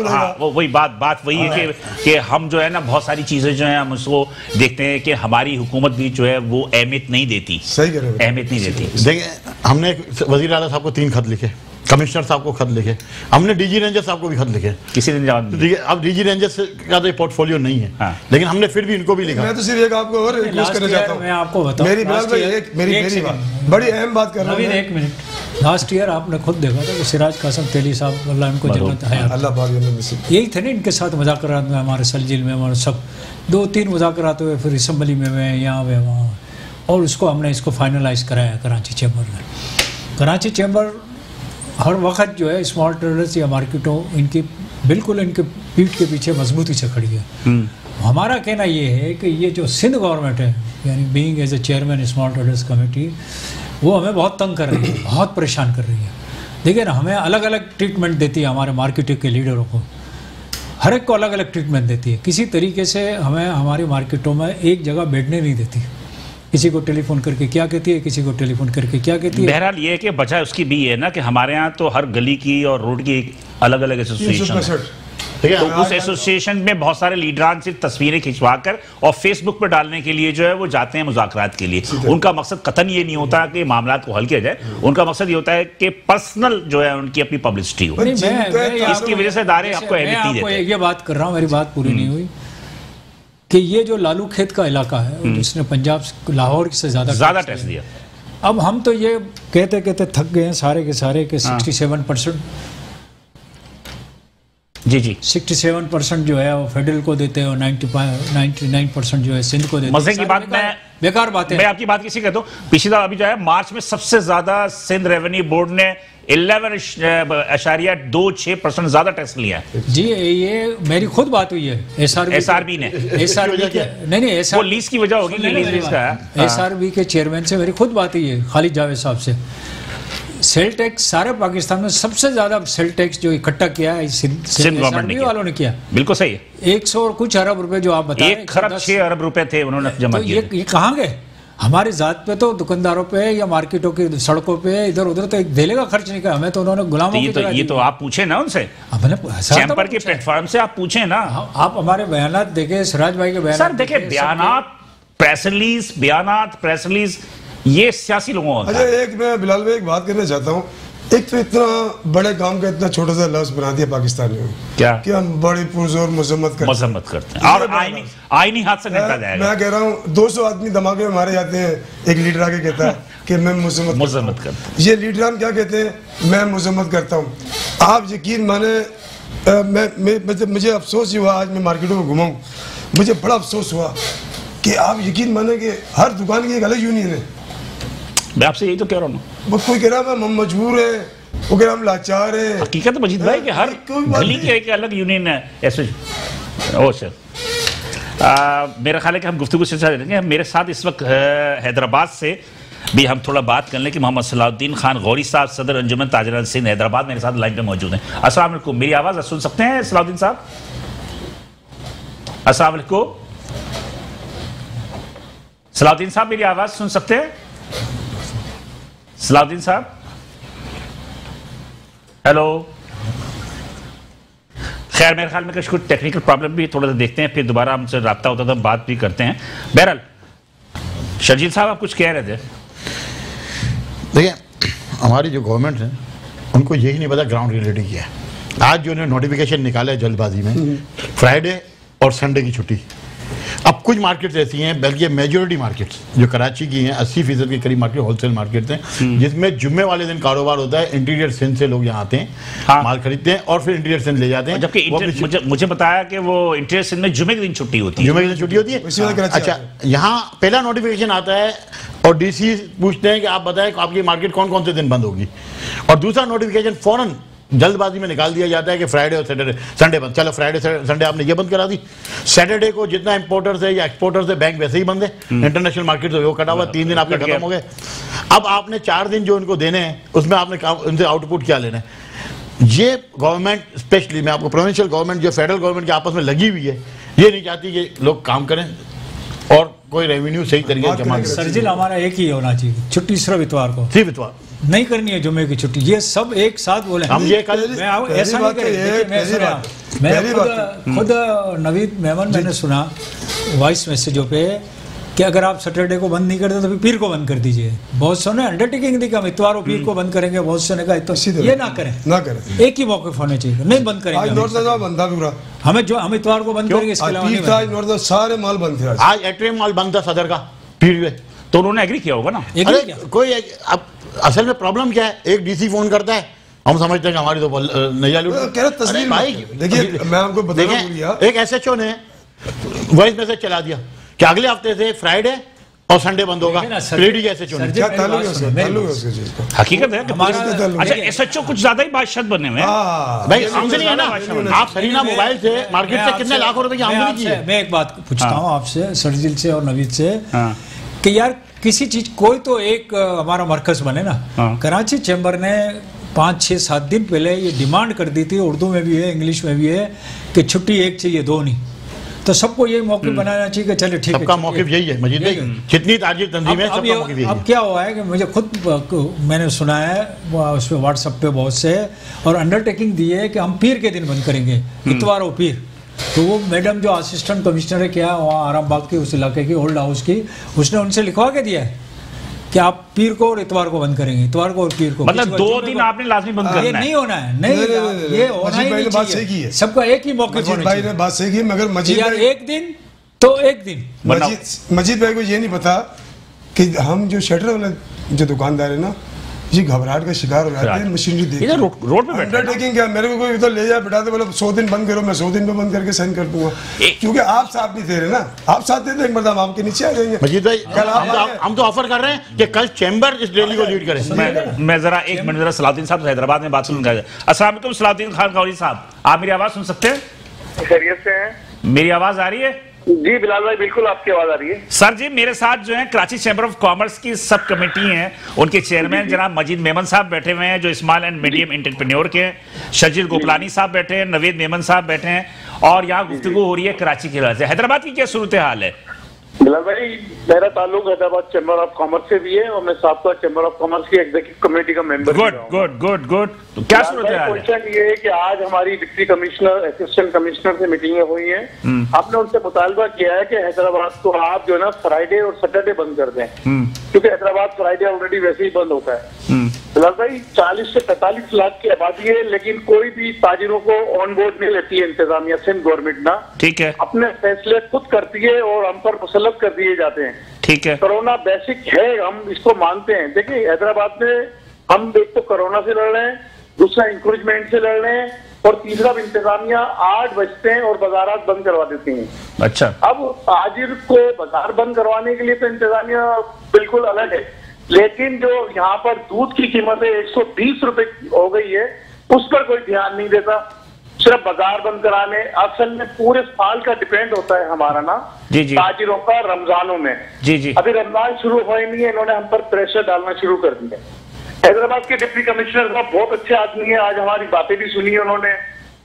हाँ वही बात वही है कि हम जो है ना, बहुत सारी चीजें जो है हम उसको देखते हैं कि हमारी हुकूमत भी जो है वो अहमियत नहीं देती। सही कह रहे हैं, अहमियत नहीं देती। देखिए, हमने वजीर आला साहब को 3 खत लिखे, कमिश्नर साहब को खत लिखे, हमने डीजी रेंजर साहब को भी खत लिखे, किसी ने जवाब नहीं दिया। अब डीजी रेंजर का तो पोर्टफोलियो नहीं है, हाँ। लेकिन हमने फिर भी इनको भी लिखा। मैं तो सिर्फ एक आपको और रिक्वेस्ट करना चाहता हूं, मैं आपको बताऊं, मेरी बड़ी अहम बात कर रहा हूं। एक मिनट, लास्ट ईयर आपने खुद देखा था कि सिराज कासम तेली साहब, अल्लाह इनको जन्नत हयात, अल्लाह पाक जन्नत, यही थे ना इनके साथ मुज़ाकरात में, हमारे सलजिल में, हमारे सब 2-3 मुज़ाकरात हुए, फिर असम्बली में यहाँ हुए वहाँ, और उसको हमने इसको फाइनलाइज कराया कराची चैम्बर में। कराची चैम्बर हर वक्त जो है स्मॉल ट्रेडर्स या मार्केटों, इनकी बिल्कुल इनके पीठ के पीछे मजबूती से खड़ी है। हमारा कहना ये है कि ये जो सिंध गवर्नमेंट है, यानी being as a chairman small traders committee, वो हमें बहुत तंग कर रही है, बहुत परेशान कर रही है। देखिए ना, हमें अलग अलग ट्रीटमेंट देती है, हमारे मार्केटिंग के लीडरों को हर एक को अलग अलग ट्रीटमेंट देती है। किसी तरीके से हमें हमारी मार्केटों में एक जगह बैठने नहीं देती। किसी को टेलीफोन करके क्या कहती है, किसी को टेलीफोन करके क्या कहती है। बहरहाल ये है कि वजह उसकी भी है ना कि हमारे यहाँ तो हर गली की और रोड की एक अलग अलग एसोसिएशन है, तो उस एसोसिएशन में बहुत सारे लीडरान सिर्फ तस्वीरें खिंचवा कर और फेसबुक पर डालने के लिए जो है वो जाते हैं मुज़ाकरात के लिए। उनका मकसद कतन ये नहीं होता कि मामला को हल किया जाए, उनका मकसद ये होता है कि पर्सनल जो है उनकी अपनी पब्लिसिटी हो। इसकी वजह से इदारे आपको अहमियत नहीं देते। ये बात कर रहा हूँ, मेरी बात पूरी नहीं हुई, कि ये जो लालू खेत का इलाका है, जिसने पंजाब लाहौर से ज़्यादा टैक्स दिया। अब हम तो ये कहते कहते थक गए हैं सारे के सारे के 67% जी 67% जो है वो फेडरल को देते हैं, और 99% जो है सिंध को देते हैं। मजे की बात, मैं बेकार बात है। मैं आपकी बात किसी कहता हूँ, पिछली बार अभी जो है मार्च में सबसे ज्यादा सिंध रेवेन्यू बोर्ड ने 11.26% ज्यादा टैक्स लिया है। जी ये मेरी खुद बात हुई है एसआरबी ने, नहीं वो लीज की वजह होगी, एसआरबी के चेयरमैन से मेरी खुद बात हुई है, खालिद जावेद साहब से। सेल टैक्स सारे पाकिस्तान में सबसे ज्यादा सेल टैक्स जो इकट्ठा किया है सिंध गवर्नमेंट वालों ने किया। बिल्कुल सही है। 100 और कुछ अरब रुपए जो आप बताएं, 1 खरब 6 अरब रुपए थे उन्होंने जमा किए। ये कहाँ गए? हमारी जात पे तो दुकानदारों पे या मार्केटों की सड़कों पे इधर उधर तो एक धेले का खर्च नहीं किया, हमें तो उन्होंने गुलामों की तरह ये तो आप पूछे ना उनसे, चैम्बर के प्लेटफॉर्म से आप पूछे ना। आप हमारे बयानात देखे, सिराज भाई के बयान। सर देखे बयानात, प्रेस रिलीज ये सियासी लोगों का। अच्छा, एक मैं बिलाल भाई एक बात करना चाहता हूँ। एक तो इतना बड़े काम का इतना छोटा सा लफ्ज बना दिया पाकिस्तानियों क्या कि हम बड़ी पुरजोर मजम्मत करते हैं और आईनी हाथ से निकल जाएगा। मैं कह रहा हूँ 200 आदमी धमाके में मारे जाते हैं, एक लीडर आके कहता है कि मैं मजम्मत करता हूँ। ये लीडरान क्या कहते हैं, मैं मजम्मत करता हूँ। आप यकीन माने मुझे अफसोस ही हुआ, आज मैं मार्केटों में घुमाऊँ, मुझे बड़ा अफसोस हुआ कि आप यकीन माने कि हर दुकान की एक अलग यूनियन है। मैं आपसे यही तो कह रहा हूँ, वो कोई कह रहा है हम मजबूर है, वो कह रहा हम लाचार है। हकीकत मजीद भाई कि हर गली की एक अलग यूनियन है ऐसे। ओ सर, मेरा ख्याल है कि हम गुफ्तगू से चलेंगे। मेरे साथ इस वक्त हैदराबाद से भी हम थोड़ा बात कर लें कि मोहम्मद सलाउद्दीन खान गौरी साहब, सदर अंजुमन ताजरान सिंध हैदराबाद, मेरे साथ लाइन पे मौजूद हैं। अस्सलाम वालेकुम, मेरी आवाज़ सुन सकते हैं सलाउद्दीन साहब? अस्सलाम वालेकुम सलाउद्दीन साहब, मेरी आवाज़ सुन सकते हैं सलाउद्दीन साहब? हेलो। खैर मेरे ख्याल में कुछ टेक्निकल प्रॉब्लम भी, थोड़ा सा देखते हैं, फिर दोबारा हमसे रब्ता होता तो हम बात भी करते हैं। बहरहाल शर्जील साहब आप कुछ कह रहे थे। देखिए, हमारी जो गवर्नमेंट है उनको यही नहीं पता ग्राउंड रियलिटी क्या है। आज जो उन्होंने नोटिफिकेशन निकाला है जल्दबाजी में, फ्राइडे और संडे की छुट्टी। अब कुछ मार्केट्स ऐसी हैं, बल्कि मेजॉरिटी मार्केट्स जो कराची की हैं, 80% के करीब मार्केट होलसेल मार्केट्स हैं, जिसमें जुम्मे वाले दिन कारोबार होता है। इंटीरियर सिंध से लोग यहाँ आते हैं, हाँ, माल खरीदते हैं और फिर इंटीरियर सिंध ले जाते हैं। जबकि मुझे बताया कि वो इंटीरियर सिंध में जुम्मे के दिन छुट्टी होती है। जुम्मे के दिन छुट्टी होती है। अच्छा, यहाँ पहला नोटिफिकेशन आता है और डीसी पूछते हैं कि आप बताएं आपकी मार्केट कौन कौन से दिन बंद होगी, और दूसरा नोटिफिकेशन फौरन जल्दबाजी में निकाल दिया जाता है कि फ्राइडे और सैटरडे संडे बंद। चलो फ्राइडे संडे आपने ये बंद करा दी, सैटरडे को जितना इंपोर्टर्स है या एक्सपोर्टर्स है बैंक वैसे ही बंद है, इंटरनेशनल मार्केट से वो कटा हुआ, 3 दिन आपके खत्म हो गए। अब आपने 4 दिन जो उनको देने हैं उसमें आपने उनसे आउटपुट क्या लेना है। ये गवर्नमेंट, स्पेशली मैं आपको प्रोविंशियल गवर्नमेंट जो फेडरल गवर्नमेंट की आपस में लगी हुई है, ये नहीं चाहती कि लोग काम करें और कोई रेवेन्यू सही तरीके से जमा करें। सर्जिल हमारा एक ही होना चाहिए, छुट्टी सिर्फ इतवार को, सिर्फ इतवार नहीं करनी है, जुम्मे की छुट्टी। ये सब एक साथ बोले हम ये कल ऐसा नहीं करें। मैं खुद नवीद मेमन मैंने सुना वॉइस मैसेजों पे कि अगर आप सैटरडे को बंद नहीं करते तो फिर पीर को बंद कर दीजिए। बहुत से ने अंडरटेकिंग दी कि हम इतवार और पीर को बंद करेंगे, बहुत से ने कहा तो ये ना करें, एक ही मौके होने चाहिए, नहीं बंद करेंगे। हम इतवार को बंद करेंगे, इसके अलावा सारे माल बंद थे। आज एट्रियम माल बंद था सदर का पीर, तो उन्होंने एग्री किया होगा ना। कोई अब असल में प्रॉब्लम क्या है, एक डीसी फोन करता है, हम समझते हैं कि हमारी तो नैया लूट भाई। देखिए मैं आपको बताऊं, एक एसएचओ ने वॉइस मैसेज चला दिया कि अगले हफ्ते से फ्राइडे और संडे बंद होगा। हकीकत है। अच्छा, एसएचओ कुछ ज्यादा ही बादशाह बने हुए हैं भाई, आमदनी है ना। आप सरीना मोबाइल से मार्केट से कितने लाखों रुपए की आमदनी की है। मैं एक बात पूछता हूँ आपसे, सर्जिल से और नवीद से, कि यार किसी चीज कोई तो एक हमारा मरकज बने ना। कराची चैम्बर ने 5, 6, 7 दिन पहले ये डिमांड कर दी थी, उर्दू में भी है इंग्लिश में भी है, कि छुट्टी एक चाहिए, 2 नहीं। तो सबको ये मौके बनाना चाहिए कि चले ठीक है, सबका मौक़िफ़ यही है मजीद भाई, जितनी ताजिर तंजीम है सबका मौक़िफ़ यही है। अब क्या हुआ है कि मुझे खुद मैंने सुना है उस पर व्हाट्सएप पे बहुत से, और अंडरटेकिंग दी है कि हम पीर के दिन बंद करेंगे, इतवार और पीर। तो वो मैडम जो असिस्टेंट कमिश्नर है क्या वहाँ आराम बाग की, उस इलाके की, ओल्ड हाउस की, उसने उनसे लिखवा के दिया है कि आप पीर को और इतवार को बंद करेंगे, इतवार को और पीर को। मतलब 2 दिन आपने लाजमी बंद करना है। ये नहीं होना है, नहीं ये होना ही नहीं चाहिए। सबका एक ही मौके पर भाई ने बात सही की, मगर मजीद भाई एक दिन तो एक दिन। मजीद भाई को ये नहीं पता कि हम जो शटर वाले जो दुकानदार है ना, ये घबराहट का शिकार हो जाते हैं मशीनरी देख के। रोड पे अंडरटेकिंग क्या, मेरे को कोई तो ले जाए बिठा दे, बोले 100 दिन बंद करो, मैं 100 दिन में बंद करके साइन कर दूंगा, क्योंकि आप साथ नहीं दे रहे ना। आप साथ देते एक मतलब आपके नीचे आ जाएंगे। मजीद भाई, हम तो ऑफर कर रहे हैं कि कल चैम्बर इस रैली को लीड करे। मैं जरा 1 मिनट जरा सलाउद्दीन साहब हैदराबाद में बात सुनूंगा। अस्सलाम वालेकुम सलाउद्दीन खान गौरी साहब, आप मेरी आवाज सुन सकते हैं? खैरियत से हैं? मेरी आवाज आ रही है? जी बिलाल भाई, बिल्कुल आपकी आवाज आ रही है। सर जी, मेरे साथ जो है कराची चैम्बर ऑफ कॉमर्स की सब कमेटी है, उनके चेयरमैन जनाब मजीद मेमन साहब बैठे हुए हैं जो स्मॉल एंड मीडियम एंटरप्रेन्योर के, शर्जील गोपलानी साहब बैठे हैं, नवीद मेमन साहब बैठे हैं, और यहाँ गुफ्तगू हो रही है कराची के हवाले से। हैदराबाद की क्या सूरत हाल है? बिलाल भाई, मेरा ताल्लुक हैदराबाद चैम्बर ऑफ कॉमर्स से भी है और मैं साबका चैम्बर ऑफ कॉमर्स की एग्जीक्यूटिव कमेटी का member good good good good. तो क्या सूरत है? क्वेश्चन ये है कि आज हमारी डिप्टी कमिश्नर, असिस्टेंट कमिश्नर से मीटिंगें हुई हैं। आपने उनसे मुतालबा किया है कि हैदराबाद को आप जो है ना फ्राइडे और सैटरडे बंद कर दें, क्योंकि हैदराबाद फ्राइडे ऑलरेडी वैसे ही बंद होता है। बिलाल भाई, 40 से 45 लाख की आबादी है, लेकिन कोई भी ताजिरों को ऑन बोर्ड नहीं लेती है इंतजामिया, सिंध गवर्नमेंट ना, ठीक है, अपने फैसले खुद करती है और हम पर मुसल्लत कर दिए जाते हैं। ठीक है, कोरोना बेसिक है, हम इसको मानते हैं। देखिए हैदराबाद में हम एक तो कोरोना से लड़ रहे हैं, दूसरा इंक्रोचमेंट से लड़ रहे हैं, और तीसरा इंतजामिया 8 बजते हैं और बाजारात बंद करवा देती हैं। अच्छा, अब ताजिर को बाजार बंद करवाने के लिए तो इंतजामिया बिल्कुल अलग है, लेकिन जो यहाँ पर दूध की कीमत 120 रुपए हो गई है, उस पर कोई ध्यान नहीं देता, सिर्फ बाजार बंद कराने। असल में पूरे साल का डिपेंड होता है हमारा ना जी जी ताजिरों का रमजानों में। जी जी, अभी रमजान शुरू हुआ ही नहीं है, इन्होंने हम पर प्रेशर डालना शुरू कर दिया। हैदराबाद के डिप्टी कमिश्नर साहब बहुत अच्छे आदमी है, आज हमारी बातें भी सुनी है उन्होंने,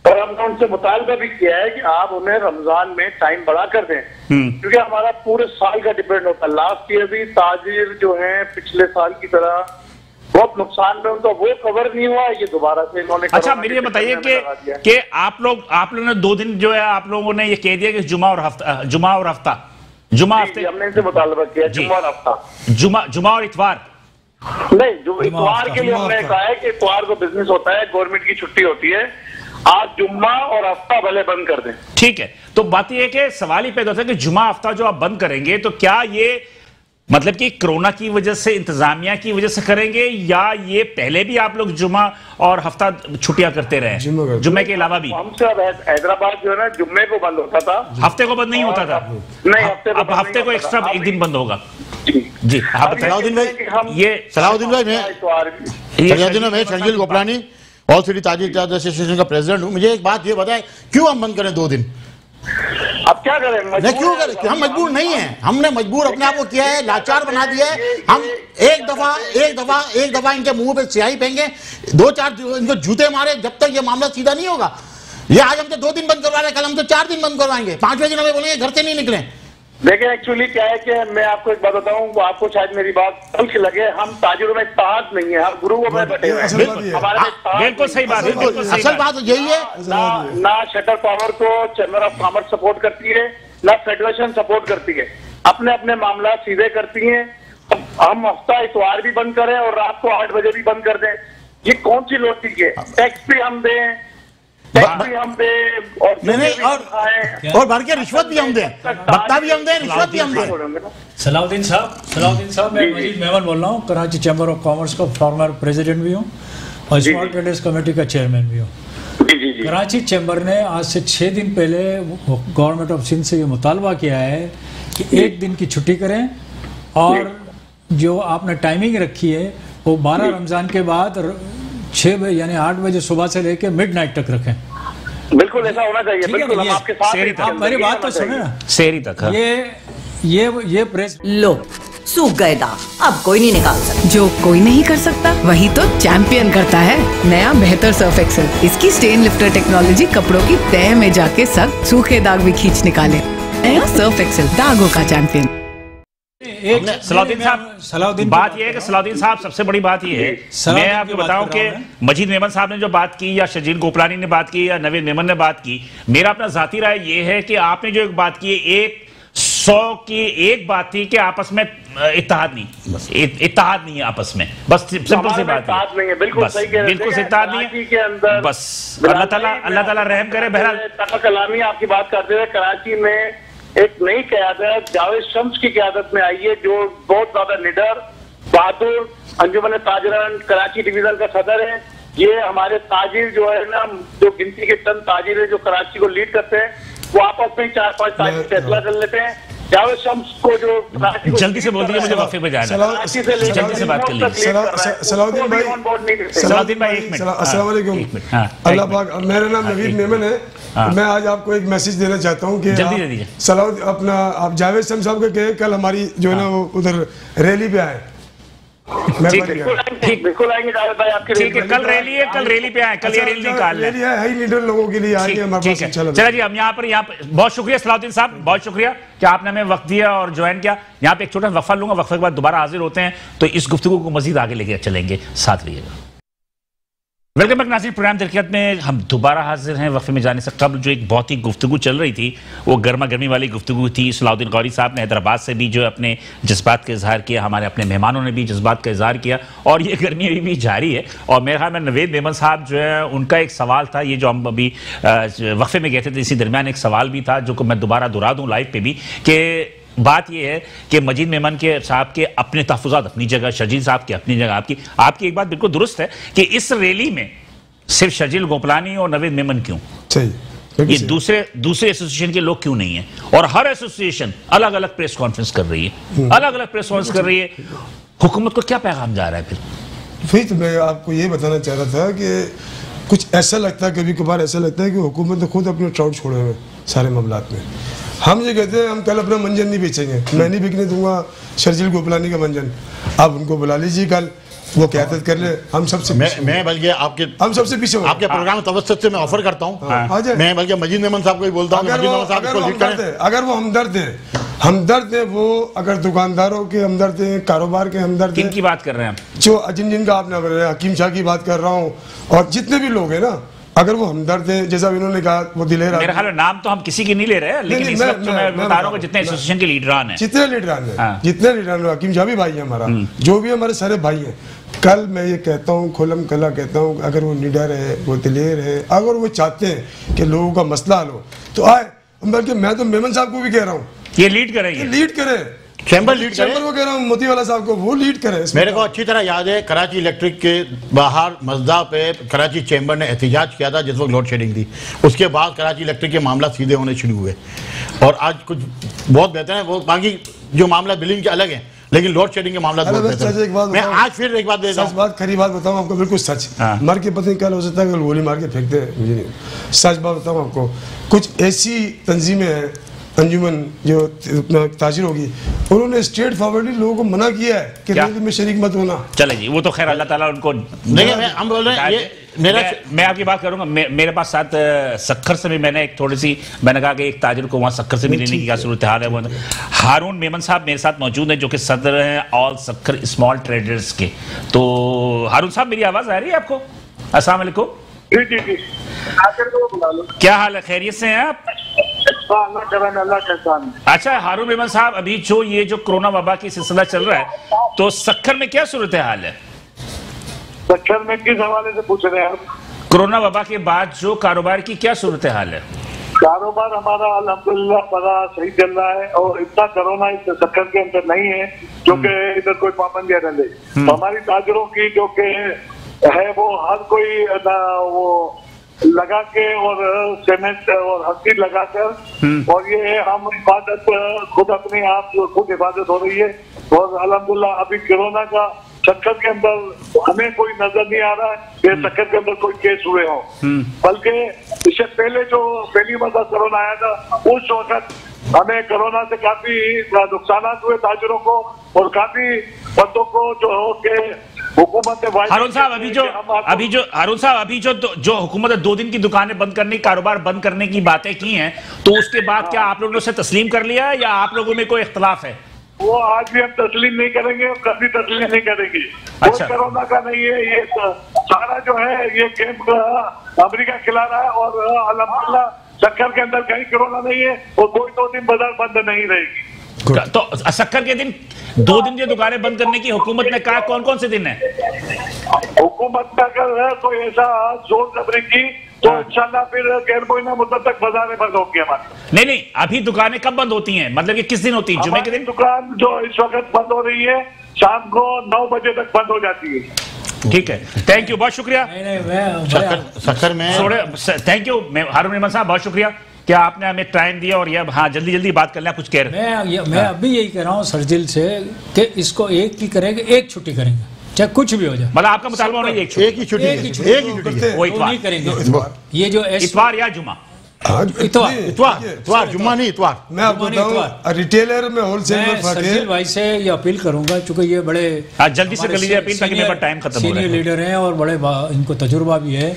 और हमने उनसे मुतालबा भी किया है कि आप उन्हें रमजान में टाइम बढ़ा कर दें, क्योंकि हमारा पूरे साल का डिपेंड होता है। लास्ट ईयर भी ताजिर जो है पिछले साल की तरह बहुत नुकसान में, उनका वो कवर नहीं हुआ, ये दोबारा से इन्होंने। अच्छा, मेरे ये बताइए कि आप लोगों ने 2 दिन जो है आप लोगों ने ये कह दिया कि जुमा और हफ्ते हमने इनसे मुतालबा किया, जुमा और हफ्ता, जुमा और इतवार नहीं, जो इतवार के लिए हमने कहा है कि इतवार को बिजनेस होता है, गवर्नमेंट की छुट्टी होती है, आज जुम्मा और हफ्ता भले बंद कर दें। ठीक है, तो बात यह है कि सवाल ही पैदा होता है कि जुम्मा हफ्ता जो आप बंद करेंगे तो क्या ये मतलब कि कोरोना की वजह से, इंतजामिया की वजह से करेंगे, या ये पहले भी आप लोग जुम्मा और हफ्ता छुट्टियां करते रहे, जुम्मे के अलावा भी? हमसे हैदराबाद जो है ना जुम्मे को बंद होता था, हफ्ते को बंद नहीं होता था। नहीं, हफ्ते को एक्स्ट्रा एक दिन बंद होगा। जी, आप सलाउद्दीन भाई, ये सलाउद्दीन भाई, मैं शर्जील गोपलानी ऑल सिटी ताजिर एसोसिएशन का प्रेसिडेंट हूँ। मुझे एक बात ये बताएं, क्यों हम बंद करें 2 दिन? अब क्या करें? नहीं, क्यों करें? हम मजबूर नहीं है, हमने मजबूर अपने आप को किया है, लाचार बना दिया है। हम एक दफा इनके मुंह पे स्याही फेंके, 2-4 इनको जूते मारे, जब तक ये मामला सीधा नहीं होगा। ये आज हमसे 2 दिन बंद करवा रहे हैं, कल हम तो 4 दिन बंद करवाएंगे, 5वें दिन हमें बोलेंगे घर से नहीं निकले। देखिए एक्चुअली क्या है कि मैं आपको एक बात बताऊं, आपको शायद मेरी बात तल्ख लगे, हम ताजिरों में इत्तेहाद नहीं है, हम गुरुओं में बैठे हुए हैं। हमारे बिल्कुल सही बात है, असल बात यही है। ना शटर पावर को चैम्बर ऑफ कॉमर्स सपोर्ट करती है, ना फेडरेशन सपोर्ट करती है, अपने अपने मामला सीधे करती है। हम हफ्ता इतवार भी बंद करें और रात को 8 बजे भी बंद कर दें, ये कौन सी लॉजिक है? टैक्स भी हम दें, हम दे और भर के रिश्वत भी हम दें, भत्ता भी हम दें, रिश्वत भी हम दें। सलाउद्दीन साहब, मैं मजीद मेमन बोल रहा हूँ, कराची चैम्बर ऑफ कॉमर्स का फॉर्मर प्रेसिडेंट भी हूँ और स्मॉल ट्रेडर्स कमेटी का चेयरमैन भी हूँ। कराची चैम्बर ने आज से 6 दिन पहले गवर्नमेंट ऑफ सिंध से ये मुतालबा किया है कि 1 दिन की छुट्टी करें, और जो आपने टाइमिंग रखी है वो 12 रमजान के बाद 6 बजे यानी 8 बजे सुबह से लेकर मिडनाइट तक रखें। बिल्कुल ऐसा होना चाहिए, बिल्कुल हम आपके साथ हैं। आप मेरी बात तो सुने ना, सेरी तक। ये प्रेस लो सूख गए दाग, अब कोई नहीं निकाल सकता। जो कोई नहीं कर सकता वही तो चैंपियन करता है। नया बेहतर सर्फ एक्सेल, इसकी स्टेन लिफ्टर टेक्नोलॉजी कपड़ों की तह में जाके सख्त सूखे दाग भी खींच निकाले। नया सर्फ एक्सेल, दागों का चैंपियन। सलाउद्दीन बात यह है कि सलाउद्दीन साहब, सबसे बड़ी बात यह है, मैं आपको बताऊं कि मजीद मेमन साहब ने जो बात की, या शर्जील गोपलानी ने बात की, या नवीद मेमन ने बात की, मेरा अपना जाती राय यह है कि आपने जो एक बात की, 100 की एक बात थी कि आपस में इत्तेहाद नहीं है आपस में, बस सिंपल सी बात है, बिल्कुल सही कह रहे हैं, बिल्कुल इत्तेहाद नहीं है, बस अल्लाह ताला रहम करे। बहरहाल कलामी आपकी बात करते हुए, कराची में एक नई क़यादत जावेद शम्स की क़यादत में आई है, जो बहुत ज्यादा निडर, बहादुर, अंजुमन ताजिरान कराची डिवीजन का सदर है। ये हमारे ताजिर जो है ना, जो गिनती के चंद ताजिर है जो कराची को लीड करते हैं, वो आपस में 4-5 ताजिर फैसला कर लेते हैं। जावेद शम्स को जो जल्दी से बोल दीजिए, मुझे वफे पे जाना है, जल्दी से बात कर लीजिए। सलाउद्दीन भाई 1 मिनट। अस्सलाम वालेकुम। अल्लाह पाक, मेरा नाम नवीद मेमन है। मैं आज आपको एक मैसेज देना चाहता हूँ कि सलाउद्दीन आप जावेद शम्स साहब के कल हमारी जो है ना वो उधर रैली पे आए, ठीक है, बिल्कुल आएंगे जावेद भाई आपके ठीक है, कल रैली है, कल रैली पे आए, कल ये रैली निकाल रैली है ही लीडर लोगों के लिए आएंगे हमारे पास। चलो जी, हम यहाँ पर बहुत शुक्रिया सलाउद्दीन साहब, बहुत शुक्रिया कि आपने हमें वक्त दिया और ज्वाइन किया। यहाँ पे एक छोटा वक्फा लूंगा, वक्फे के बाद दोबारा हाजिर होते हैं, तो इस गुफ्तगू को मजीद आगे लेके चलेंगे, साथ रहिएगा। वेलकम बैक नाज़रीन, प्रोग्राम दरकियात में हम दोबारा हाजिर हैं। वक्फे में जाने से कबल जो एक बहुत ही गुफ्तगू चल रही थी, वो गर्मा गर्मी वाली गुफ्तगू थी। सलाउद्दीन गौरी साहब ने हैदराबाद से भी जो अपने जज्बात का इजहार किया, हमारे अपने मेहमानों ने भी जज्बात का इजहार किया, और ये गर्मी अभी भी जारी है। और मेरे ख्याल में नवेद मेमन साहब जो है, उनका एक सवाल था, ये जो हम अभी वक्फे में गए थे, इसी दरमियान एक सवाल भी था जो मैं दोबारा दोहरा दूँ लाइव पे भी, कि बात यह है कि मजीद मेमन के साहब के अपने तहफ़्फ़ुज़ात अपनी जगह, शर्जील साहब के अपनी जगह। आपकी एक बात बिल्कुल दुरुस्त है कि इस रैली में सिर्फ शर्जील गोपलानी और नवेद मेमन क्यों, ये दूसरे एसोसिएशन के लोग क्यों नहीं है? और हर एसोसिएशन अलग अलग प्रेस कॉन्फ्रेंस कर रही है, अलग अलग प्रेस कॉन्फ्रेंस कर रही है। हुकूमत को क्या पैगाम जा रहा है फिर तो मैं आपको ये बताना चाह रहा था कि कुछ ऐसा लगता है, कभी कभार ऐसा लगता है कि हुकूमत ने खुद अपने ट्राउट छोड़े हुए सारे मामलात में। हम ये कहते हैं हम कल अपना मंजन नहीं बेचेंगे, मैं नहीं बिकने दूंगा शर्जील गोपलानी का मंजन। आप उनको बुला लीजिए कल, वो क़यादत कर ले, हम सबसे मैं बल्कि हम सबसे पीछे आपके प्रोग्राम तवज्जुह से मैं ऑफर करता हूँ, मैं बल्कि मजीद मेमन साहब को ही बोलता हूँ, अगर वो हमदर्द है, वो अगर दुकानदारों के हमदर्द है, कारोबार के हमदर्द है। किनकी बात कर रहे हैं हम? जो जिनका आपने हकीम शाह की बात कर रहा हूँ, और जितने भी लोग हैं ना, अगर वो हमदर्द हैं, जैसा इन्होंने कहा, वो दिलेर, मेरे ख्याल में नाम तो हम किसी की नहीं ले रहे हैं, लेकिन इस वक्त जो मैं बता रहा हूँ जितने एसोसिएशन के लीडरान हैं, जितने लीडरान हैं, हकीम शाह भी भाई है हमारा, जो भी हमारे सारे भाई हैं। कल मैं ये कहता हूँ, खुलम खला कहता हूँ, अगर वो निडर है, वो दिलेर है, अगर वो चाहते हैं कि लोगों का मसला हल हो, तो आए। बल्कि मैं तो मेमन साहब को भी कह रहा हूँ, ये लीड करेंगे, लीड करें, चैम्बर लीड करें। वो कह रहा हूँ मोतीवाला साहब को, वो लीड करें। मेरे को अच्छी तरह याद है, कराची इलेक्ट्रिक के बाहर मस्दा पे कराची चैम्बर ने एहतजाज किया था जिस वक्त लोड शेडिंग थी। उसके बाद कराची इलेक्ट्रिक के मामला सीधे होने शुरू हुए, और आज कुछ बहुत बेहतर है। वो बाकी जो मामला बिलिंग के अलग है, लेकिन लोड शेडिंग के मामला बहुत बेहतर है। मैं आज फिर एक बात देता हूं, खरी बात बताऊं आपको, बिल्कुल सच। मर के पता नहीं क्या हो सकता है, गोली मार के फेंकते हैं, मुझे नहीं। सच बात बताऊं आपको, कुछ ऐसी तंजीमें हैं, अंजुमन जो ताजिर होगी, उन्होंने स्ट्रेट फॉरवर्डली लोगों को मना किया है कि रैली में शरीक मत होना। चले जी, वो तो खैर अल्लाह ताला उनको नहीं, हम बोल रहे हैं ये मैं आपकी बात करूंगा। मेरे पास साथ सक्खर से भी मैंने एक थोड़ी सी, मैंने कहा कि एक ताजिर को वहाँ सक्खर से भी लेने की क्या सूरत हाल है। वो हारून मेमन साहब मेरे साथ मौजूद हैं, जो कि सदर हैं ऑल सक्खर स्मॉल ट्रेडर्स के। तो हारून साहब, मेरी आवाज़ आ रही है आपको? अस्सलाम वालेकुम। जी, क्या हाल है, खैरियत से हैं आप? अच्छा हारून मेमन साहब, अभी जो कोरोना वबा की सिलसिला चल रहा है, तो सक्खर में क्या सूरत हाल है? सक्खर में किस हवाले से पूछ रहे हैं आप? कोरोना वबा के बाद जो कारोबार की क्या सूरत हाल है? कारोबार हमारा अल्हम्दुलिल्लाह बड़ा सही चल रहा है, और इतना कोरोना इस सक्खर के अंदर नहीं है जो कि इधर कोई पाबंदियां न ले। हमारी ताजरों की जो कि है, वो हर कोई वो लगा के और सीमेंट और हस्ती लगाकर, और ये हम इबादत खुद अपने आप खुद इबादत हो रही है। और अल्हम्दुलिल्लाह अभी कोरोना का सक्खर के अंदर हमें कोई नजर नहीं आ रहा है कि सक्खर के अंदर कोई केस हुए हों, बल्कि इससे पहले जो पहली मरतबा कोरोना आया था, उस वक्त हमें कोरोना से काफी नुकसान हुए ताजरों को, और काफी बंदों को जो हो के हुकूमत ने। हारून साहब, अभी जो हुकूमत ने 2 दिन की दुकानें बंद करने, कारोबार बंद करने की बातें की हैं, तो उसके बाद क्या आप लोगों ने उसे तस्लीम कर लिया है, या आप लोगों में कोई इख्तलाफ है? वो आज भी हम तस्लीम नहीं करेंगे, कभी तस्लीम नहीं करेंगे। अच्छा। कोरोना का नहीं है, ये सारा जो है ये गेम अमेरिका खिला रहा है, और अल्हम्दुलिल्लाह सक्खर के अंदर कहीं कोरोना नहीं है, और कोई 2 दिन बाजार बंद नहीं रहेगी। तो सक्खर के दिन 2 दिन जो दुकानें बंद करने की हुकूमत ने कहा, कौन कौन से दिन है? हुकूमत ने अगर कोई ऐसा जोर जबरी की, तो इंशाल्लाह फिर गैर मुइना मुद्दत तक बाजारें बंद होंगी हमारी। नहीं, अभी दुकानें कब बंद होती हैं, मतलब कि किस दिन होती है? जुमे के दिन दुकान जो इस वक्त बंद हो रही है, शाम को 9 बजे तक बंद हो जाती है। ठीक है, थैंक यू, बहुत शुक्रिया। सक्खर में थैंक यू हारून मेमन साहब, बहुत शुक्रिया क्या आपने हमें टाइम दिया, और ये हाँ जल्दी बात कर लें, कुछ कह रहे हैं। मैं अभी यही कह रहा हूँ शर्जील से कि इसको एक ही करेंगे, एक छुट्टी करेंगे, चाहे कुछ भी हो जाए। मतलब आपका मुतालबा होना एक ही छुट्टी वो नहीं करेंगे। ये जो इतवार या जुमा, इतवार जुम्मा नहीं इतवार। मैं आपको बताऊं रिटेलर में होलसेल में सरजील भाई से ये अपील करूंगा, चूंकि ये बड़े जल्दी से कर लीजिए अपील ताकि मेरा टाइम खत्म हो रहा है। सीनियर लीडर हैं और बड़े इनको तजुर्बा भी है,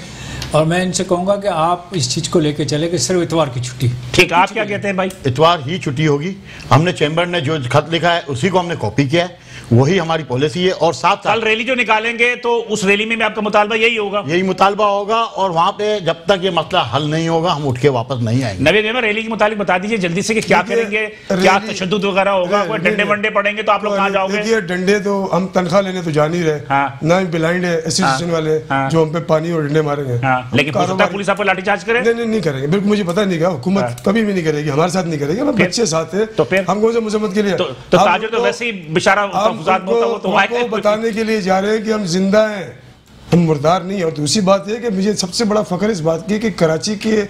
और मैं इनसे कहूंगा कि आप इस चीज को लेके चले कि सिर्फ इतवार की छुट्टी। ठीक, आप क्या कहते हैं भाई? इतवार ही छुट्टी होगी। हमने चैम्बर ने जो खत लिखा है उसी को हमने कॉपी किया है, वही हमारी पॉलिसी है। और साथ कल रैली जो निकालेंगे तो उस रैली में भी आपका मुतालबा यही होगा? यही मुतालबा होगा, और वहां पे जब तक ये मसला हल नहीं होगा हम उठ के वापस नहीं आएंगे। नवीद में रैली के मुतालिक बता दीजिए जल्दी से कि क्या करेंगे, क्या तशद्दुद वगैरह होगा, कोई डंडे वंडे पड़ेंगे तो आप लोग कहां जाओगे? देखिए डंडे तो हम तनख्वाह लेने तो जा नहीं रहे, ना ही ब्लाइंड है एसोसिएशन वाले जो हम पे पानी और डंडे मारेंगे। लेकिन पुलिस आपको लाठीचार्ज करे? नहीं करेंगे, बिल्कुल मुझे पता नहीं, हुकूमत कभी भी नहीं करेगी, हमारे साथ नहीं करेगी, हमारे बच्चे साथ है तो फिर हम कौन से मुसम्मत के लिए? तो ताजर तो वैसे ही बेचारा हमको बताने के लिए जा रहे हैं कि हम जिंदा हैं, हम मुर्दार नहीं है। और दूसरी बात है कि मुझे सबसे बड़ा फख्र इस बात की कि कराची के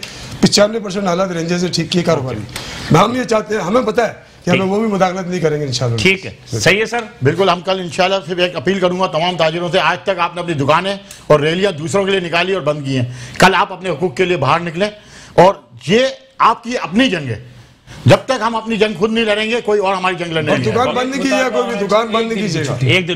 95% हालात रेंजर से ठीक किए कारोबारी। हम ये चाहते हैं, हमें पता है कि हमें वो भी मुदाखलत नहीं करेंगे इंशाल्लाह। ठीक है, सही है सर, बिल्कुल। हम कल इंशाल्लाह सिर्फ एक अपील करूंगा तमाम ताजिरों से, आज तक आपने अपनी दुकानें और रैलियां दूसरों के लिए निकाली और बंद की हैं, कल आप अपने हुकूक के लिए बाहर निकलें। और ये आपकी अपनी जंग है, जब तक हम अपनी जंग खुद नहीं लड़ेंगे कोई और हमारी जंग लड़ने नहीं। दुकान बंद नहीं कीजिएगा, कोई भी दुकान बंद नहीं कीजिएगा, एक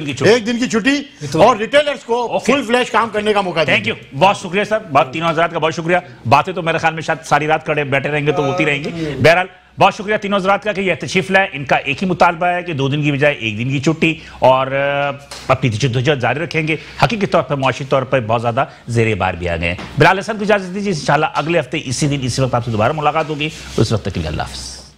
दिन की छुट्टी और रिटेलर्स को फुल फ्लैश काम करने का मौका। थैंक यू, बहुत शुक्रिया सर, बात तीनों हजरात का बहुत शुक्रिया। बातें तो मेरे ख्याल में शायद सारी रात खड़े बैठे रहेंगे तो होती रहेंगी। बहरहाल बहुत शुक्रिया तीनों हजरात का कि यह तशरीफ लाए। इनका एक ही मुतालबा है कि 2 दिन की बजाय 1 दिन की छुट्टी, और अपनी जद्दोजहद जारी रखेंगे। हकीकी तौर पर मुआशी तौर पर बहुत ज्यादा ज़ेरे बार भी आ गए हैं। बिलाल हसन को इजाजत दीजिए, इंशाल्लाह अगले हफ्ते इसी दिन इसी वक्त आपसे दोबारा मुलाकात होगी। उस वक्त तक के लिए अल्लाह हाफ़िज़।